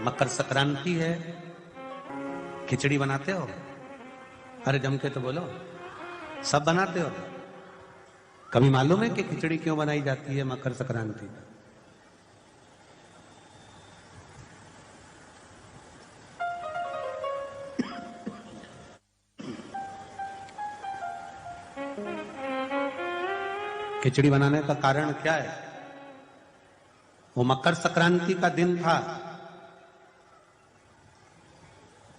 मकर संक्रांति है, खिचड़ी बनाते हो? अरे जम के तो बोलो, सब बनाते हो? कभी मालूम है कि खिचड़ी क्यों बनाई जाती है मकर संक्रांति में? खिचड़ी बनाने का कारण क्या है? वो मकर संक्रांति का दिन था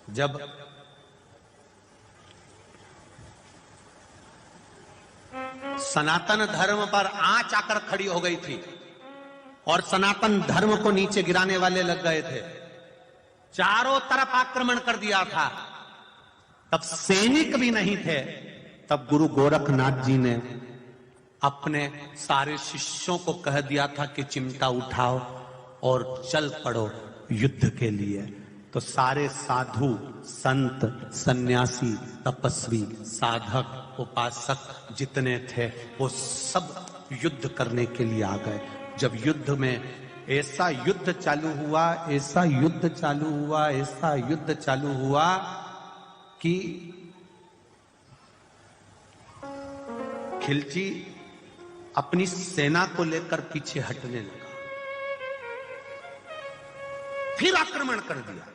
जब सनातन धर्म पर आंच आकर खड़ी हो गई थी और सनातन धर्म को नीचे गिराने वाले लग गए थे। चारों तरफ आक्रमण कर दिया था। तब सैनिक भी नहीं थे। तब गुरु गोरखनाथ जी ने अपने सारे शिष्यों को कह दिया था कि चिमटा उठाओ और चल पड़ो युद्ध के लिए। तो सारे साधु, संत, सन्यासी, तपस्वी, साधक, उपासक जितने थे वो सब युद्ध करने के लिए आ गए। जब युद्ध में ऐसा युद्ध चालू हुआ, ऐसा युद्ध चालू हुआ, ऐसा युद्ध चालू हुआ कि खिलची अपनी सेना को लेकर पीछे हटने लगा, फिर आक्रमण कर दिया।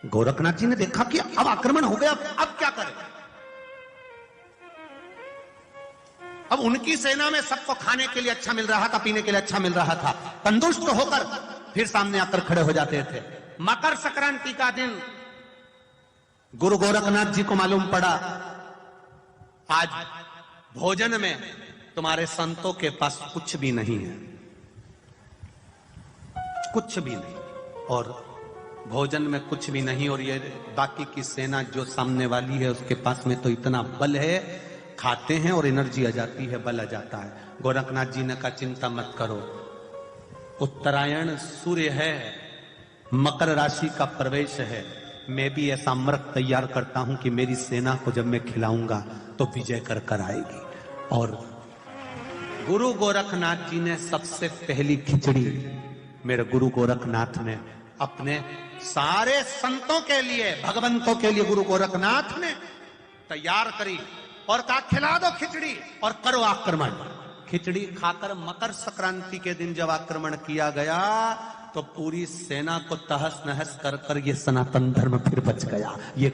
गोरखनाथ जी ने देखा कि अब आक्रमण हो गया, अब क्या करें? अब उनकी सेना में सबको खाने के लिए अच्छा मिल रहा था, पीने के लिए अच्छा मिल रहा था। संतुष्ट होकर फिर सामने आकर खड़े हो जाते थे। मकर संक्रांति का दिन गुरु गोरखनाथ जी को मालूम पड़ा आज भोजन में तुम्हारे संतों के पास कुछ भी नहीं है, कुछ भी नहीं, और भोजन में कुछ भी नहीं, और ये बाकी की सेना जो सामने वाली है उसके पास में तो इतना बल है, खाते हैं और एनर्जी आ जाती है, बल आ जाता है। गोरखनाथ जी ने कहा चिंता मत करो, उत्तरायण सूर्य है, मकर राशि का प्रवेश है, मैं भी ऐसा अमृत तैयार करता हूं कि मेरी सेना को जब मैं खिलाऊंगा तो विजय कर कर आएगी। और गुरु गोरखनाथ जी ने सबसे पहली खिचड़ी मेरे गुरु गोरखनाथ ने अपने सारे संतों के लिए, भगवंतों के लिए गुरु गोरखनाथ ने तैयार करी और कहा खिला दो खिचड़ी और करो आक्रमण। खिचड़ी खाकर मकर संक्रांति के दिन जब आक्रमण किया गया तो पूरी सेना को तहस नहस कर कर ये सनातन धर्म फिर बच गया। ये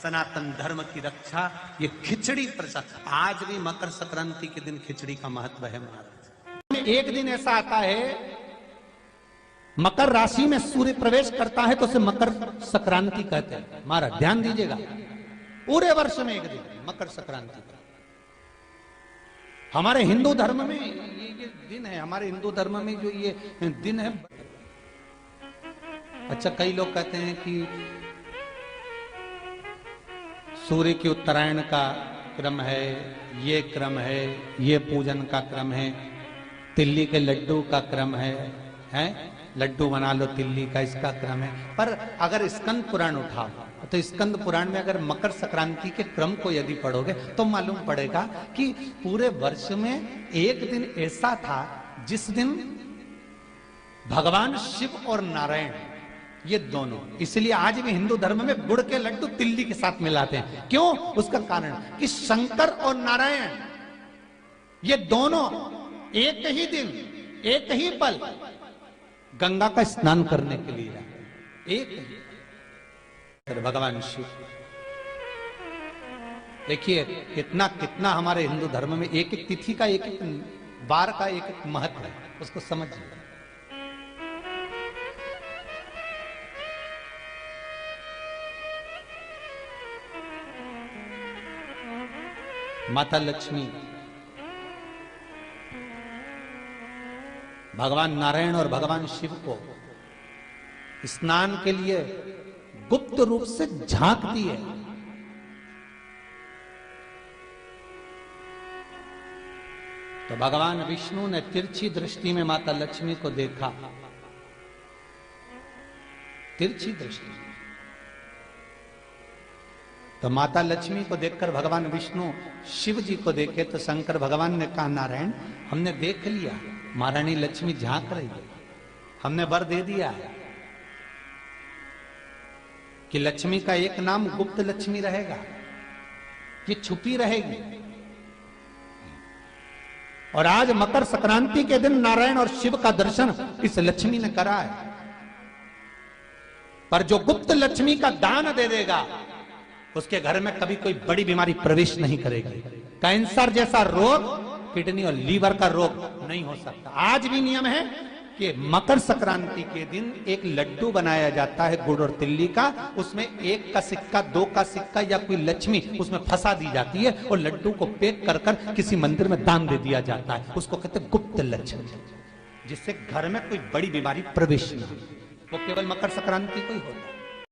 सनातन धर्म की रक्षा ये खिचड़ी प्रसाद। आज भी मकर संक्रांति के दिन खिचड़ी का महत्व है महाराज। एक दिन ऐसा आता है मकर राशि में सूर्य प्रवेश करता है तो उसे मकर संक्रांति कहते हैं। महाराज ध्यान दीजिएगा, पूरे वर्ष में एक दिन मकर संक्रांति का। हमारे हिंदू धर्म में ये दिन है, हमारे हिंदू धर्म में जो ये दिन है। अच्छा, कई लोग कहते हैं कि सूर्य की उत्तरायण का क्रम है, ये क्रम है, ये पूजन का क्रम है, तिल्ली के लड्डू का क्रम है, लड्डू बना लो तिल्ली का, इसका क्रम है। पर अगर स्कंद पुराण उठाओ तो स्कंद पुराण में अगर मकर संक्रांति के क्रम को यदि पढ़ोगे तो मालूम पड़ेगा कि पूरे वर्ष में एक दिन ऐसा था जिस दिन भगवान शिव और नारायण ये दोनों, इसलिए आज भी हिंदू धर्म में गुड़ के लड्डू तिल्ली के साथ मिलाते हैं। क्यों? उसका कारण कि शंकर और नारायण ये दोनों एक ही दिन, एक ही पल गंगा का स्नान करने के लिए जाते, एक ही भगवान शिव। देखिए कितना कितना हमारे हिंदू धर्म में एक एक तिथि का, एक एक बार का एक एक महत्व है, उसको समझिए। माता लक्ष्मी, भगवान नारायण और भगवान शिव को स्नान के लिए गुप्त रूप से झांकती है। तो भगवान विष्णु ने तिरछी दृष्टि में माता लक्ष्मी को देखा, तिरछी दृष्टि। तो माता लक्ष्मी को देखकर भगवान विष्णु शिव जी को देखे तो शंकर भगवान ने कहा नारायण हमने देख लिया, महारानी लक्ष्मी झांक रही है, हमने वर दे दिया है, कि लक्ष्मी का एक नाम गुप्त लक्ष्मी रहेगा, ये छुपी रहेगी। और आज मकर संक्रांति के दिन नारायण और शिव का दर्शन इस लक्ष्मी ने करा है। पर जो गुप्त लक्ष्मी का दान दे देगा उसके घर में कभी कोई बड़ी बीमारी प्रवेश नहीं करेगी। कैंसर जैसा रोग, किडनी और लीवर का रोग नहीं हो सकता। आज भी नियम है कि मकर संक्रांति के दिन एक लड्डू बनाया जाता है गुड़ और तिल्ली का, उसमें 1 का सिक्का, 2 का सिक्का या कोई लक्ष्मी उसमें फंसा दी जाती है और लड्डू को पैक कर कर किसी मंदिर में दान दे दिया जाता है। उसको कहते हैं गुप्त लक्ष्मी, जिससे घर में कोई बड़ी बीमारी प्रवेश न हो। वो केवल मकर संक्रांति को ही होता है।